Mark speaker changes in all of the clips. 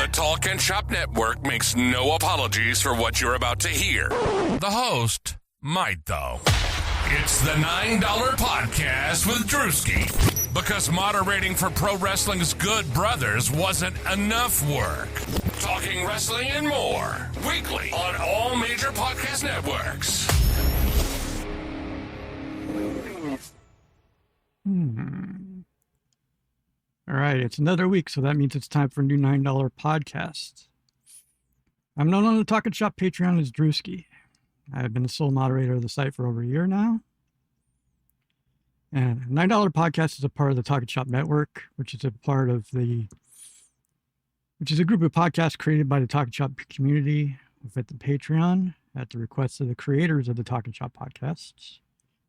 Speaker 1: The TalkNShop Network makes no apologies for what you're about to hear. The host might, though. It's the $9 Podcast with Drewski. Because moderating for pro wrestling's good brothers wasn't enough work. Talking wrestling and more. Weekly on all major podcast networks.
Speaker 2: All right, it's another week, so that means it's time for a new $9 podcast. I'm known on the TalkNShop Patreon as Drewski. I've been the sole moderator of the site for over a year now. And $9 podcast is a part of the TalkNShop Network, which is a group of podcasts created by the TalkNShop community with the Patreon at the request of the creators of the TalkNShop podcasts,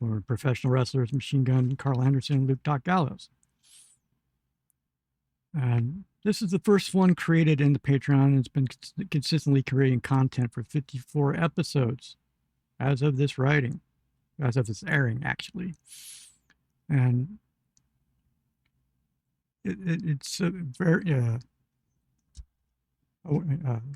Speaker 2: who are professional wrestlers Machine Gun, Carl Anderson, and Luke Doc Gallows. And this is the first one created in the Patreon, and it's been consistently creating content for 54 episodes as of this airing, actually. And it's very,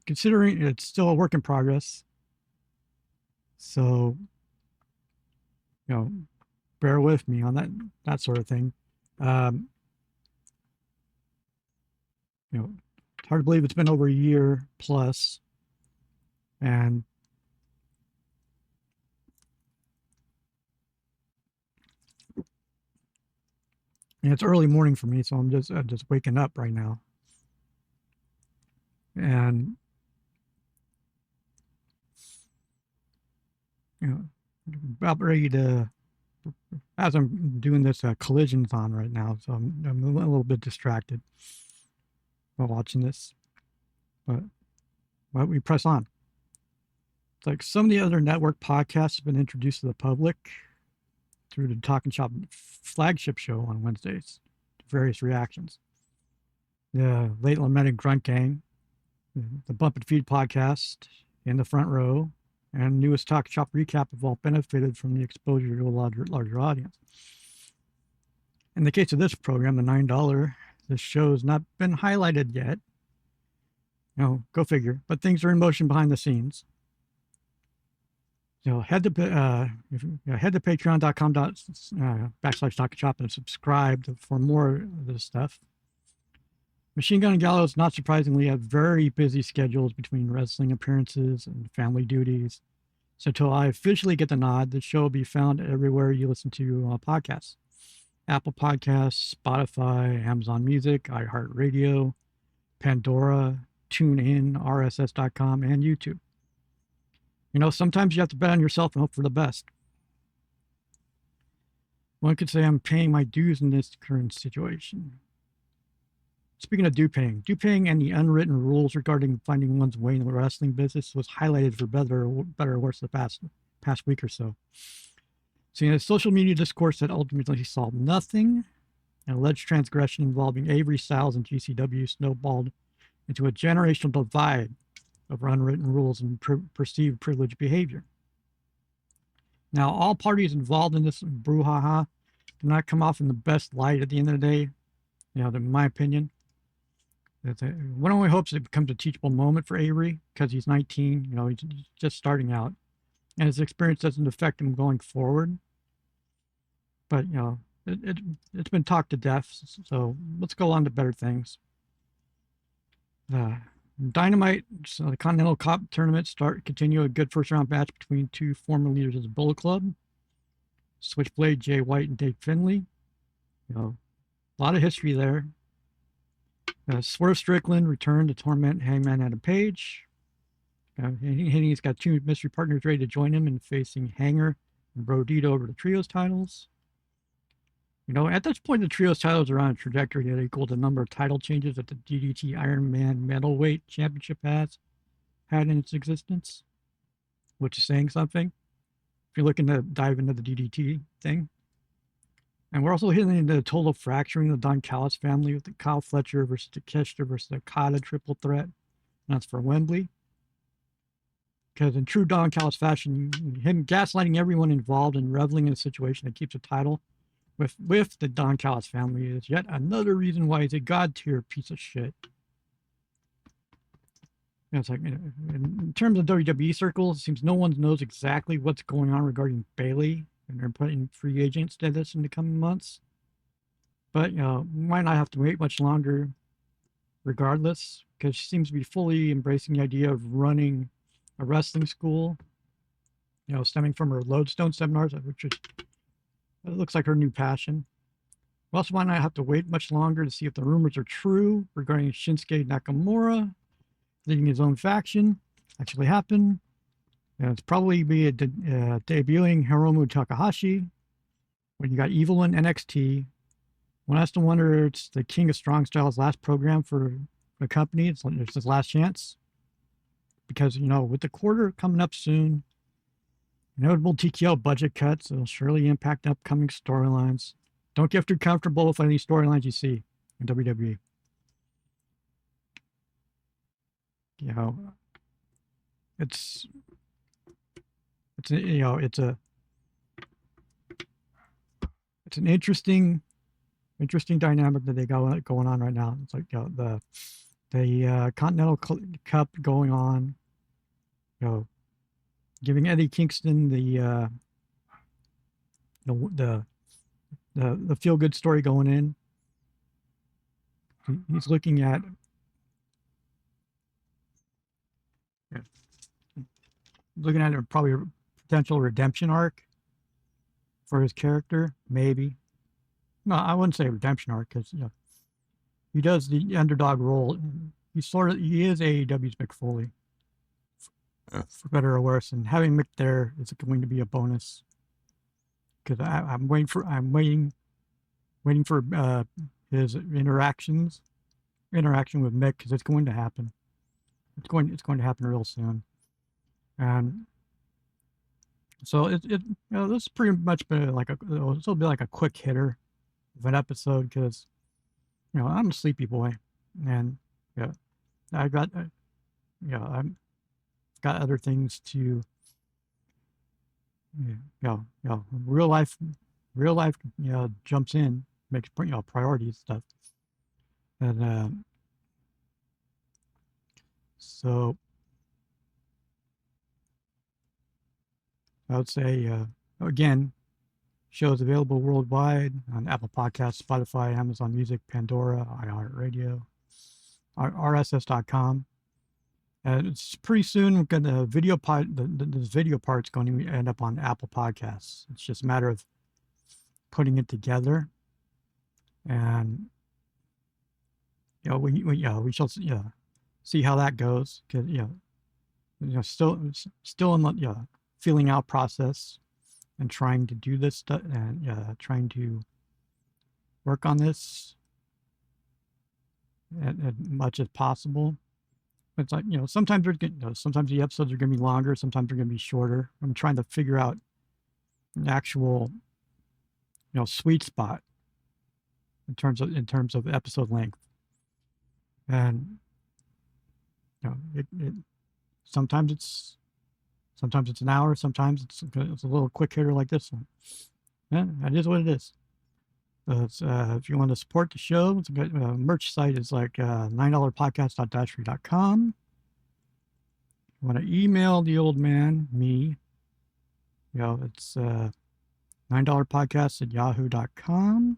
Speaker 2: considering it's still a work in progress. So, bear with me on that sort of thing. It's hard to believe it's been over a year plus, and it's early morning for me, so I'm just waking up right now, and about ready to. As I'm doing this collisions on right now, so I'm a little bit distracted while watching this, but we press on. It's like some of the other network podcasts have been introduced to the public through the TalkNShop flagship show on Wednesdays, various reactions. The late lamented Grunt Gang, the Bump and Feed podcast, In the Front Row, and newest TalkNShop recap have all benefited from the exposure to a larger audience. In the case of this program, the $9, this show has not been highlighted yet. Go figure. But things are in motion behind the scenes. So head to patreon.com/TalkNShop and subscribe for more of this stuff. Machine Gun and Gallows, not surprisingly, have very busy schedules between wrestling appearances and family duties. So until I officially get the nod, the show will be found everywhere you listen to podcasts. Apple Podcasts, Spotify, Amazon Music, iHeartRadio, Pandora, TuneIn, RSS.com, and YouTube. Sometimes you have to bet on yourself and hope for the best. One could say I'm paying my dues in this current situation. Speaking of due paying and the unwritten rules regarding finding one's way in the wrestling business was highlighted for better or worse the past week or so. So, a social media discourse that ultimately solved nothing, an alleged transgression involving Avery Styles and GCW snowballed into a generational divide over unwritten rules and perceived privileged behavior. Now, all parties involved in this brouhaha do not come off in the best light at the end of the day, in my opinion. One only hopes it becomes a teachable moment for Avery because he's 19, he's just starting out, and his experience doesn't affect him going forward. But, it's been talked to death, so let's go on to better things. Dynamite, so the Continental Cup tournament continue a good first-round match between two former leaders of the Bullet Club, Switchblade, Jay White, and Dave Finley. A lot of history there. Swerve Strickland returned to torment Hangman Adam Page. He's got two mystery partners ready to join him in facing Hanger and Brodito over the trios titles. At this point, the trios titles are on a trajectory that equal the number of title changes that the DDT Iron Man Metalweight Championship had in its existence, which is saying something. If you're looking to dive into the DDT thing. And we're also hitting the total fracturing of the Don Callis family with the Kyle Fletcher versus Takeshita versus the Okada triple threat. And that's for Wembley. Because in true Don Callis fashion, him gaslighting everyone involved and reveling in a situation that keeps a title with the Don Callis family is yet another reason why he's a god tier piece of shit. It's like, in terms of WWE circles, it seems no one knows exactly what's going on regarding Bailey, and they're putting free agent status in the coming months. But might not have to wait much longer, regardless, because she seems to be fully embracing the idea of running a wrestling school. Stemming from her Lodestone seminars, which is, it looks like her new passion. We also might not have to wait much longer to see if the rumors are true regarding Shinsuke Nakamura leading his own faction actually happen. It's probably be debuting Hiromu Takahashi. When you got Evil in NXT, one has to wonder it's the King of Strong Style's last program for the company. It's his last chance. Because, with the quarter coming up soon, notable TKO budget cuts, it'll surely impact upcoming storylines. Don't get too comfortable with any storylines you see in WWE. It's an interesting dynamic that they got going on right now. It's like the Continental Cup going on, giving Eddie Kingston the feel good story going in. He's looking at probably a potential redemption arc for his character, maybe. No, I wouldn't say redemption arc, because he does the underdog role. He is AEW's Mick Foley, for better or worse, and having Mick there is going to be a bonus. Because I'm waiting for his interaction with Mick, because it's going to happen. It's going to happen real soon. And so this is pretty much been like this will be like a quick hitter of an episode, because I'm a sleepy boy, and I've got other things to real life jumps in, makes priorities stuff, and so I would say, again, shows available worldwide on Apple Podcasts, Spotify, Amazon Music, Pandora, iHeartRadio, RSS.com. And it's pretty soon we're gonna this video part's going to end up on Apple Podcasts. It's just a matter of putting it together, and we shall see how that goes, because still in the feeling out process and trying to do this stuff, and trying to work on this as much as possible. It's like, sometimes sometimes the episodes are going to be longer, sometimes they're going to be shorter. I'm trying to figure out an actual sweet spot in terms of episode length. And sometimes it's an hour, sometimes it's a little quick hitter like this one. Yeah, that is what it is. If you want to support the show, it's a good merch site is like $9podcast.dashery.com. You want to email the old man, me, it's $9podcast@yahoo.com.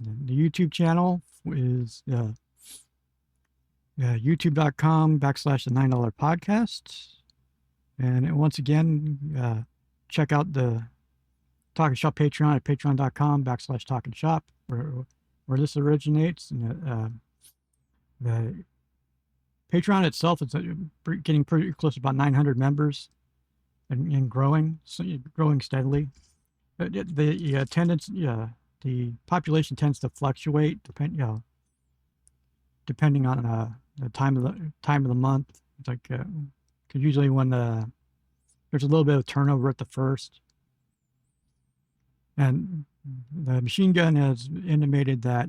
Speaker 2: The YouTube channel is youtube.com/the $9podcast. And once again, check out the TalkNShop Patreon at patreon.com/TalkNShop, where this originates. And the Patreon itself is getting pretty close to about 900 members, and growing, growing steadily. The attendance, the population tends to fluctuate depending on the time of the month. It's like, because usually when there's a little bit of turnover at the first. And the Machine Gun has intimated that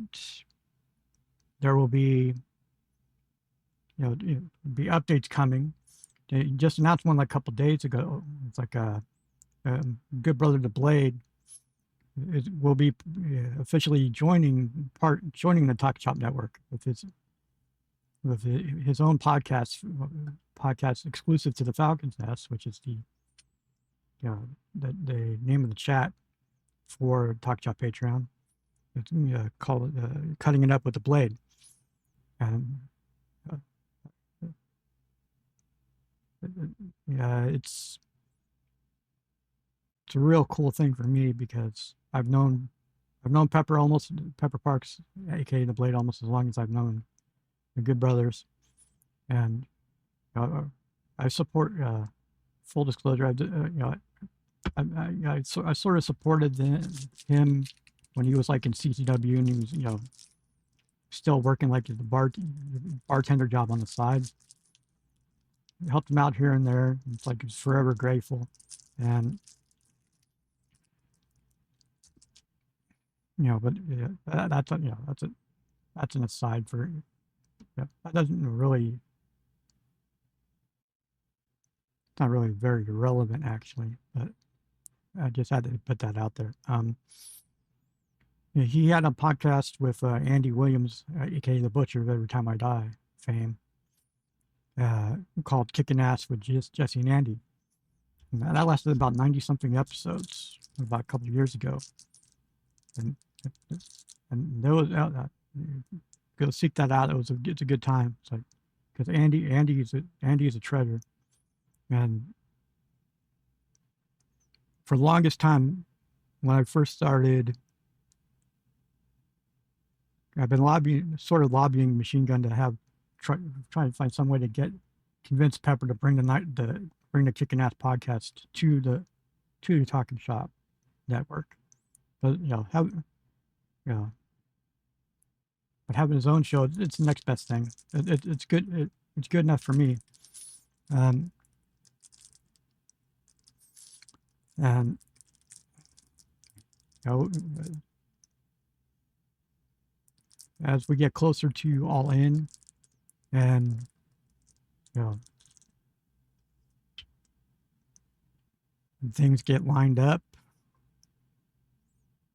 Speaker 2: there will be, be updates coming. They just announced one like a couple days ago. It's like Good Brother the Blade will be officially joining the TalkNShop network with his with his own podcast exclusive to the Falcons Nest, which is the the name of the chat for TalkNShop Patreon. It's called Cutting It Up with the Blade. And it's a real cool thing for me because I've known Pepper Parks, aka the Blade, almost as long as I've known the Good Brothers, and I support. Full disclosure, I sort of supported him when he was like in CCW and he was still working like the bartender job on the side. Helped him out here and there. It's like he's forever grateful, and but that's an aside for that doesn't really. It's not really very relevant actually, but I just had to put that out there. He had a podcast with Andy Williams, aka the Butcher of Every Time I Die fame, called Kicking Ass with Jesse and Andy. And that lasted about 90-something episodes about a couple of years ago. And there was go seek that out. It's a good time. It's like because Andy is a treasure. And for the longest time, when I first started, I've been lobbying Machine Gun to trying to find some way to convince Pepper to bring the Kickin' Ass podcast to the TalkNShop network. But but having his own show, it's the next best thing. It's good. It's good enough for me. And as we get closer to All In, and things get lined up,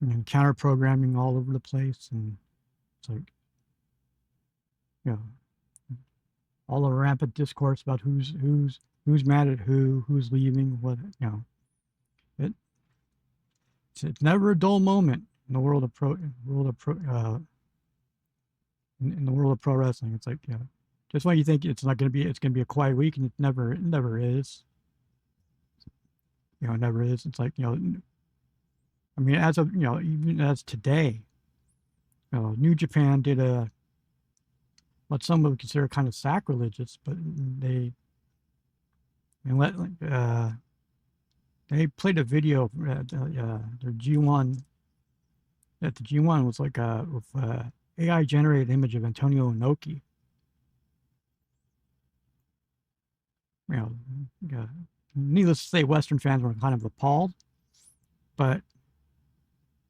Speaker 2: and counter programming all over the place, and it's like all the rampant discourse about who's mad at who's leaving, what It's never a dull moment in the world of pro wrestling. It's like just when you think it's going to be a quiet week, and it never is. It never is. It's like I mean, as of even as today, New Japan did what some would consider kind of sacrilegious, but they played a video at their G1. At the G1 was like with AI generated image of Antonio Inoki. Needless to say, Western fans were kind of appalled. But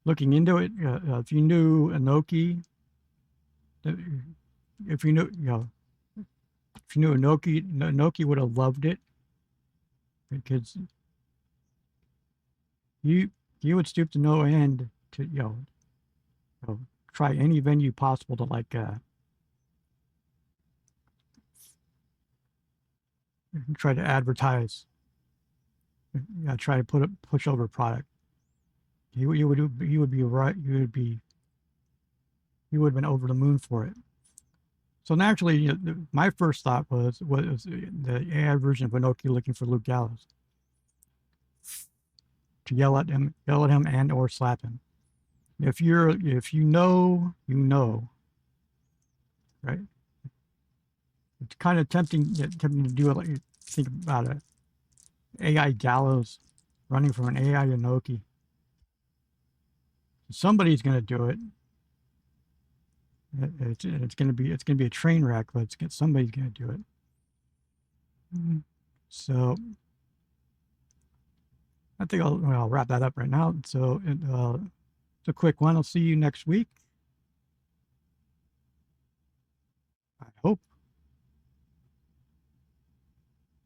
Speaker 2: looking into it, if you knew Inoki, if you knew Inoki would have loved it, because you would stoop to no end to try any venue possible to try to advertise, try to push over a product. He would be right. He would have been over the moon for it. So naturally, my first thought was the AI version of Inoki looking for Luke Gallows to yell at him and or slap him. If you know, right? It's kind of tempting to do it. Like think about it, AI Gallows running from an AI Inoki. Somebody's going to do it. It's going to be a train wreck, but somebody's going to do it. So I think I'll wrap that up right now. So it's a quick one. I'll see you next week. I hope.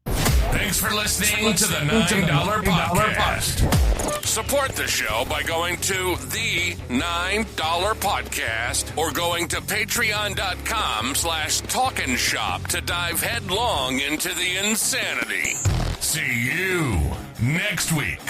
Speaker 1: Thanks for listening to the $9 podcast. Support the show by going to the $9 Podcast or going to patreon.com/TalkNShop to dive headlong into the insanity. See you next week.